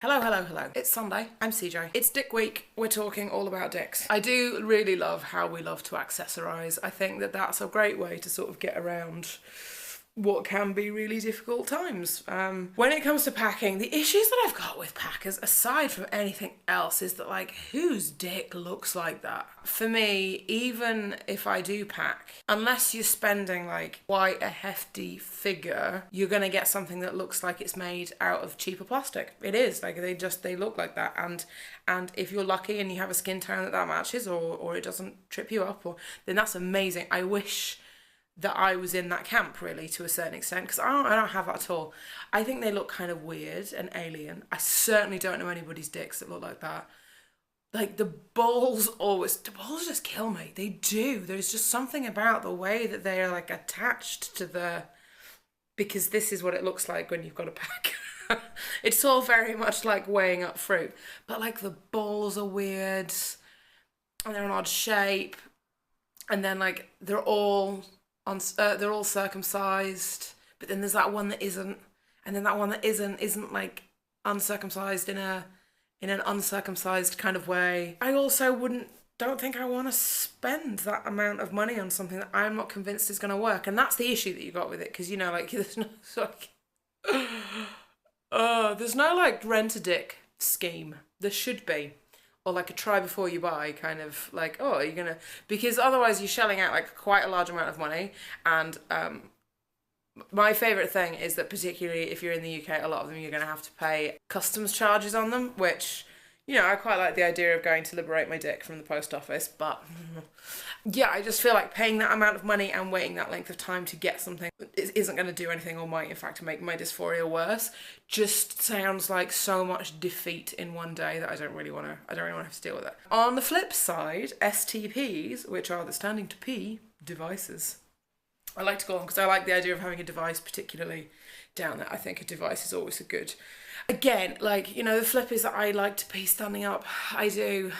Hello, hello, hello. It's Sunday. I'm CJ. It's Dick Week. We're talking all about dicks. I do really love how we love to accessorise. I think that that's a great way to sort of get around what can be really difficult times. When it comes to packing, the issues that I've got with packers, aside from anything else, is that, like, whose dick looks like that? For me, even if I do pack, unless you're spending, like, quite a hefty figure, you're gonna get something that looks like it's made out of cheaper plastic. It is, like, they look like that, and if you're lucky and you have a skin tone that matches, or it doesn't trip you up, then that's amazing. I wish that I was in that camp, really, to a certain extent, because I don't have that at all. I think they look kind of weird and alien. I certainly don't know anybody's dicks that look like that. Like, the balls just kill me. They do. There's just something about the way that they are, like, attached to because this is what it looks like when you've got a pack. It's all very much like weighing up fruit. But, like, the balls are weird, and they're an odd shape, and then, like, they're all circumcised, but then there's that one that isn't, and then that one that isn't like uncircumcised in an uncircumcised kind of way. I also don't think I want to spend that amount of money on something that I'm not convinced is going to work, and that's the issue that you got with it, because, you know, like, there's no like, there's no like rent a dick scheme. There should be. Or like a try before you buy kind of, like, oh, you're gonna, because otherwise you're shelling out like quite a large amount of money. And my favourite thing is that, particularly if you're in the UK, a lot of them you're gonna have to pay customs charges on them, which, you know, I quite like the idea of going to liberate my dick from the post office, but yeah, I just feel like paying that amount of money and waiting that length of time to get something isn't going to do anything, or might in fact make my dysphoria worse. Just sounds like so much defeat in one day that I don't really want to have to deal with it. On the flip side, STPs, which are the standing to P devices, I like to call them, because I like the idea of having a device particularly down there. I think a device is always a good. Again, like, you know, the flip is that I like to pee standing up. I do.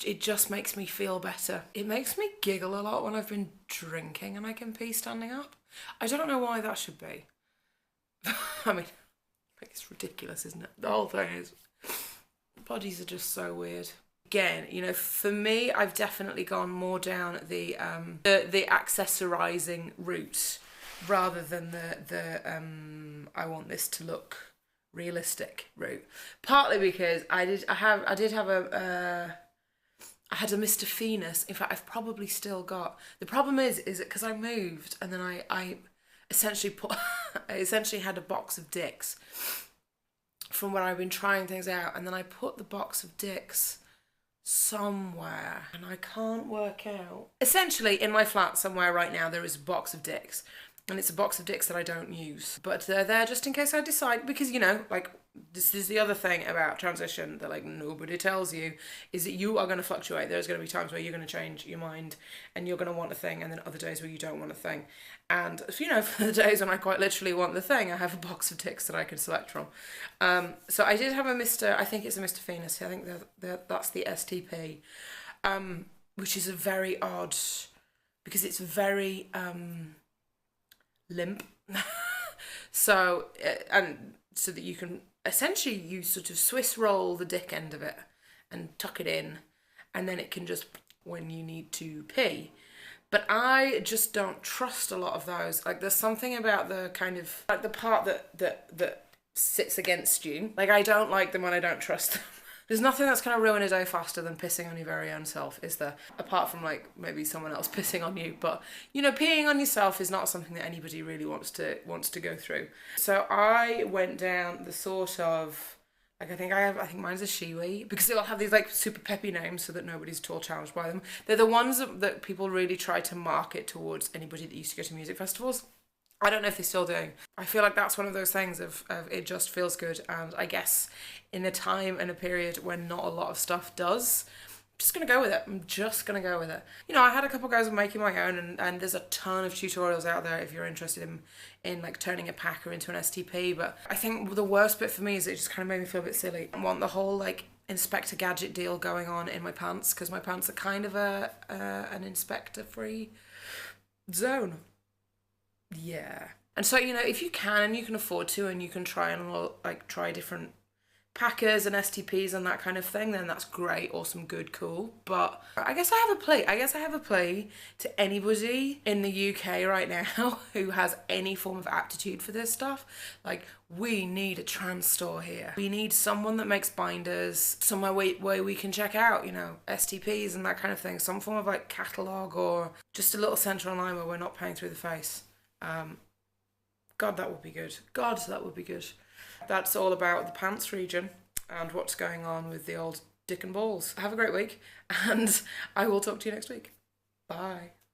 It just makes me feel better. It makes me giggle a lot when I've been drinking and I can pee standing up. I don't know why that should be. I mean, like, it's ridiculous, isn't it? The whole thing is, bodies are just so weird. Again, you know, for me, I've definitely gone more down the accessorizing route, rather than the I want this to look realistic route. Partly because I had a Mr. Venus. In fact, I've probably still got. The problem is that because I moved, and then I essentially had a box of dicks from where I've been trying things out, and then I put the box of dicks somewhere, and I can't work out. Essentially, in my flat somewhere right now, there is a box of dicks. And it's a box of dicks that I don't use. But they're there just in case I decide, because, you know, like, this is the other thing about transition that, like, nobody tells you, is that you are going to fluctuate. There's going to be times where you're going to change your mind and you're going to want a thing, and then other days where you don't want a thing. And, you know, for the days when I quite literally want the thing, I have a box of dicks that I can select from. So I did have I think it's a Mr. Venus. I think that's the STP, which is a very odd, because it's very limp. So that you can essentially, you sort of Swiss roll the dick end of it and tuck it in, and then it can just, when you need to pee. But I just don't trust a lot of those. Like, there's something about the kind of, like, the part that sits against you. Like, I don't like them when I don't trust them. There's nothing that's going to ruin a day faster than pissing on your very own self, is there? Apart from, like, maybe someone else pissing on you. But, you know, peeing on yourself is not something that anybody really wants to go through. So I went down the sort of, like, I think mine's a Shiwi, because they'll have these, like, super peppy names so that nobody's at all challenged by them. They're the ones that people really try to market towards anybody that used to go to music festivals. I don't know if they still do. I feel like that's one of those things of it just feels good, and I guess in a time and a period when not a lot of stuff does, I'm just going to go with it. I'm just going to go with it. You know, I had a couple goes of making my own, and there's a ton of tutorials out there if you're interested in like turning a packer into an STP, but I think the worst bit for me is it just kind of made me feel a bit silly. I want the whole, like, Inspector Gadget deal going on in my pants, because my pants are kind of an inspector-free zone. Yeah. And so, you know, if you can and you can afford to and you can try and like try different packers and STPs and that kind of thing, then that's great, awesome, good, cool. But I guess I have a plea. I guess I have a plea to anybody in the UK right now who has any form of aptitude for this stuff. Like, we need a trans store here. We need someone that makes binders, somewhere where we can check out, you know, STPs and that kind of thing. Some form of like catalogue or just a little centre online where we're not paying through the face. God, that would be good. God, that would be good. That's all about the pants region and what's going on with the old dick and balls. Have a great week, and I will talk to you next week. Bye.